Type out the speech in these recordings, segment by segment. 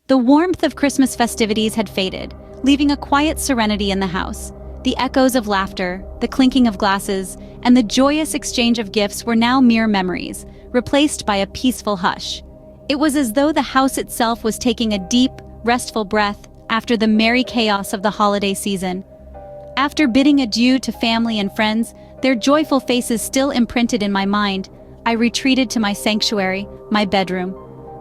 The warmth of Christmas festivities had faded, leaving a quiet serenity in the house. The echoes of laughter, the clinking of glasses, and the joyous exchange of gifts were now mere memories, replaced by a peaceful hush. It was as though the house itself was taking a deep, restful breath after the merry chaos of the holiday season. After bidding adieu to family and friends, their joyful faces still imprinted in my mind, I retreated to my sanctuary, my bedroom.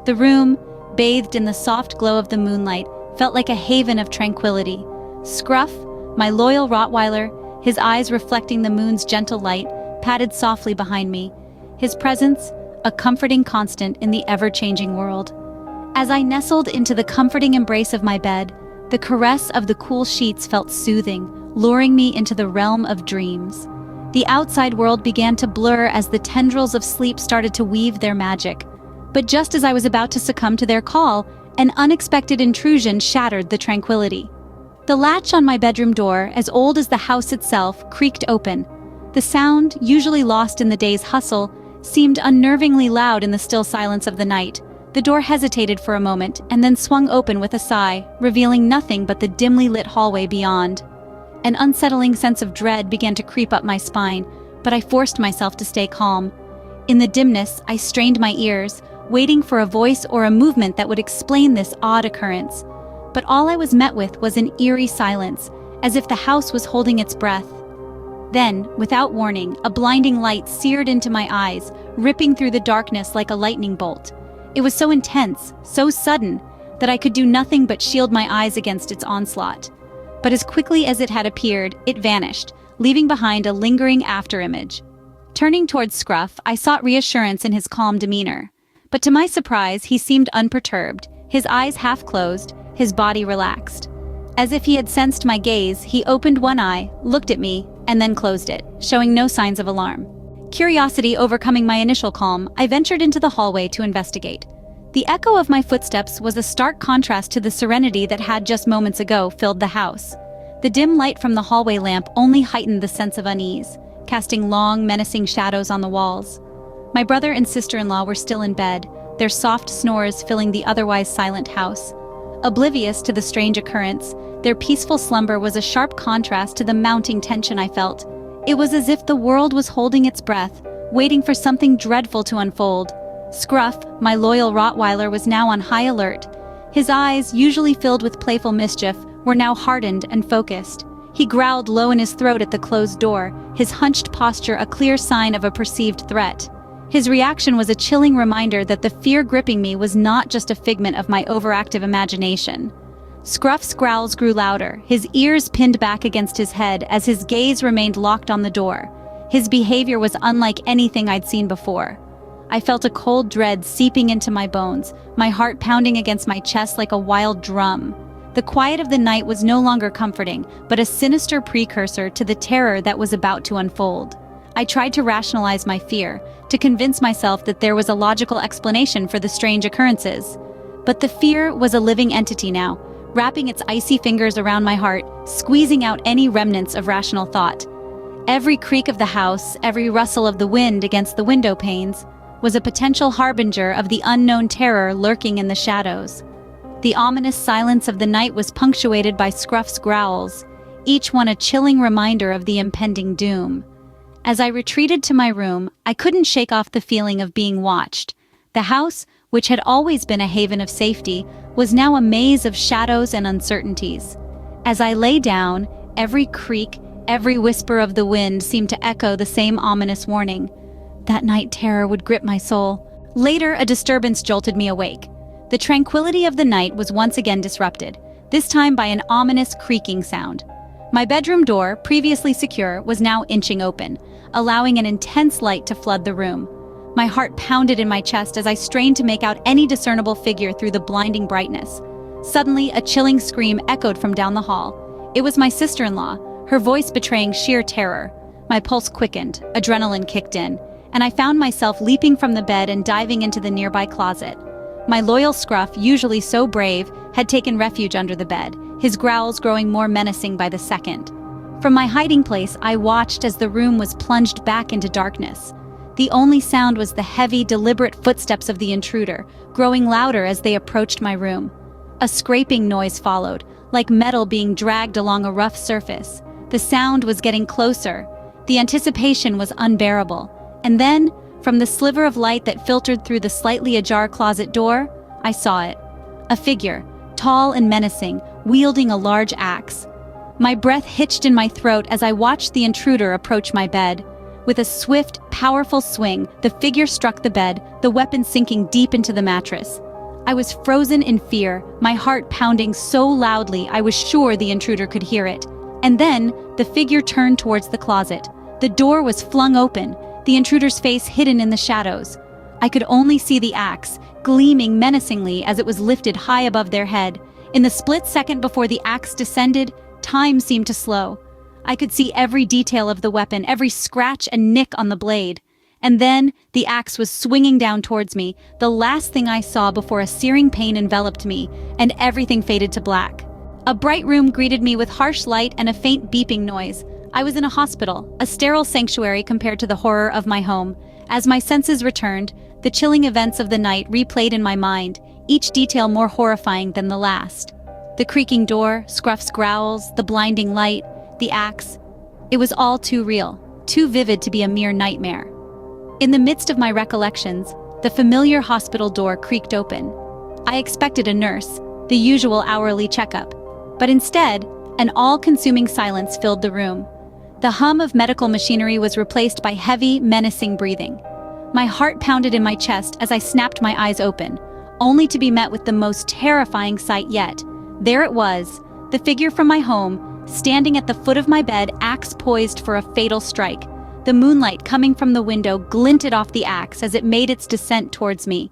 The room, bathed in the soft glow of the moonlight, felt like a haven of tranquility. Scruff, my loyal Rottweiler, his eyes reflecting the moon's gentle light, padded softly behind me, his presence a comforting constant in the ever-changing world. As I nestled into the comforting embrace of my bed, the caress of the cool sheets felt soothing, luring me into the realm of dreams. The outside world began to blur as the tendrils of sleep started to weave their magic. But just as I was about to succumb to their call, an unexpected intrusion shattered the tranquility. The latch on my bedroom door, as old as the house itself, creaked open. The sound, usually lost in the day's hustle, seemed unnervingly loud in the still silence of the night. The door hesitated for a moment and then swung open with a sigh, revealing nothing but the dimly lit hallway beyond. An unsettling sense of dread began to creep up my spine, but I forced myself to stay calm. In the dimness, I strained my ears, waiting for a voice or a movement that would explain this odd occurrence. But all I was met with was an eerie silence, as if the house was holding its breath. Then, without warning, a blinding light seared into my eyes, ripping through the darkness like a lightning bolt. It was so intense, so sudden, that I could do nothing but shield my eyes against its onslaught. But as quickly as it had appeared, it vanished, leaving behind a lingering afterimage. Turning towards Scruff, I sought reassurance in his calm demeanor. But to my surprise, he seemed unperturbed, his eyes half closed, his body relaxed. As if he had sensed my gaze, he opened one eye, looked at me, and then closed it, showing no signs of alarm. Curiosity overcoming my initial calm, I ventured into the hallway to investigate. The echo of my footsteps was a stark contrast to the serenity that had just moments ago filled the house. The dim light from the hallway lamp only heightened the sense of unease, casting long, menacing shadows on the walls. My brother and sister-in-law were still in bed, their soft snores filling the otherwise silent house. Oblivious to the strange occurrence, their peaceful slumber was a sharp contrast to the mounting tension I felt. It was as if the world was holding its breath, waiting for something dreadful to unfold. Scruff, my loyal Rottweiler, was now on high alert. His eyes, usually filled with playful mischief, were now hardened and focused. He growled low in his throat at the closed door, his hunched posture a clear sign of a perceived threat. His reaction was a chilling reminder that the fear gripping me was not just a figment of my overactive imagination. Scruff's growls grew louder, his ears pinned back against his head as his gaze remained locked on the door. His behavior was unlike anything I'd seen before. I felt a cold dread seeping into my bones, my heart pounding against my chest like a wild drum. The quiet of the night was no longer comforting, but a sinister precursor to the terror that was about to unfold. I tried to rationalize my fear, to convince myself that there was a logical explanation for the strange occurrences. But the fear was a living entity now, wrapping its icy fingers around my heart, squeezing out any remnants of rational thought. Every creak of the house, every rustle of the wind against the window panes, was a potential harbinger of the unknown terror lurking in the shadows. The ominous silence of the night was punctuated by Scruff's growls, each one a chilling reminder of the impending doom. As I retreated to my room, I couldn't shake off the feeling of being watched. The house, which had always been a haven of safety, was now a maze of shadows and uncertainties. As I lay down, every creak, every whisper of the wind seemed to echo the same ominous warning. That night terror would grip my soul. Later, a disturbance jolted me awake. The tranquility of the night was once again disrupted, this time by an ominous creaking sound. My bedroom door, previously secure, was now inching open, allowing an intense light to flood the room. My heart pounded in my chest as I strained to make out any discernible figure through the blinding brightness. Suddenly, a chilling scream echoed from down the hall. It was my sister-in-law, her voice betraying sheer terror. My pulse quickened, adrenaline kicked in, and I found myself leaping from the bed and diving into the nearby closet. My loyal Scruff, usually so brave, had taken refuge under the bed, his growls growing more menacing by the second. From my hiding place, I watched as the room was plunged back into darkness. The only sound was the heavy, deliberate footsteps of the intruder, growing louder as they approached my room. A scraping noise followed, like metal being dragged along a rough surface. The sound was getting closer. The anticipation was unbearable. And then, from the sliver of light that filtered through the slightly ajar closet door, I saw it. A figure, tall and menacing, wielding a large axe. My breath hitched in my throat as I watched the intruder approach my bed. With a swift, powerful swing, the figure struck the bed, the weapon sinking deep into the mattress. I was frozen in fear, my heart pounding so loudly I was sure the intruder could hear it. And then, the figure turned towards the closet. The door was flung open, the intruder's face hidden in the shadows. I could only see the axe, gleaming menacingly as it was lifted high above their head. In the split second before the axe descended, time seemed to slow. I could see every detail of the weapon, every scratch and nick on the blade. And then, the axe was swinging down towards me, the last thing I saw before a searing pain enveloped me, and everything faded to black. A bright room greeted me with harsh light and a faint beeping noise. I was in a hospital, a sterile sanctuary compared to the horror of my home. As my senses returned, the chilling events of the night replayed in my mind, each detail more horrifying than the last. The creaking door, Scruff's growls, the blinding light, the axe. It was all too real, too vivid to be a mere nightmare. In the midst of my recollections, the familiar hospital door creaked open. I expected a nurse, the usual hourly checkup, but instead, an all-consuming silence filled the room. The hum of medical machinery was replaced by heavy, menacing breathing. My heart pounded in my chest as I snapped my eyes open, only to be met with the most terrifying sight yet. There it was, the figure from my home, standing at the foot of my bed, axe poised for a fatal strike. The moonlight coming from the window glinted off the axe as it made its descent towards me.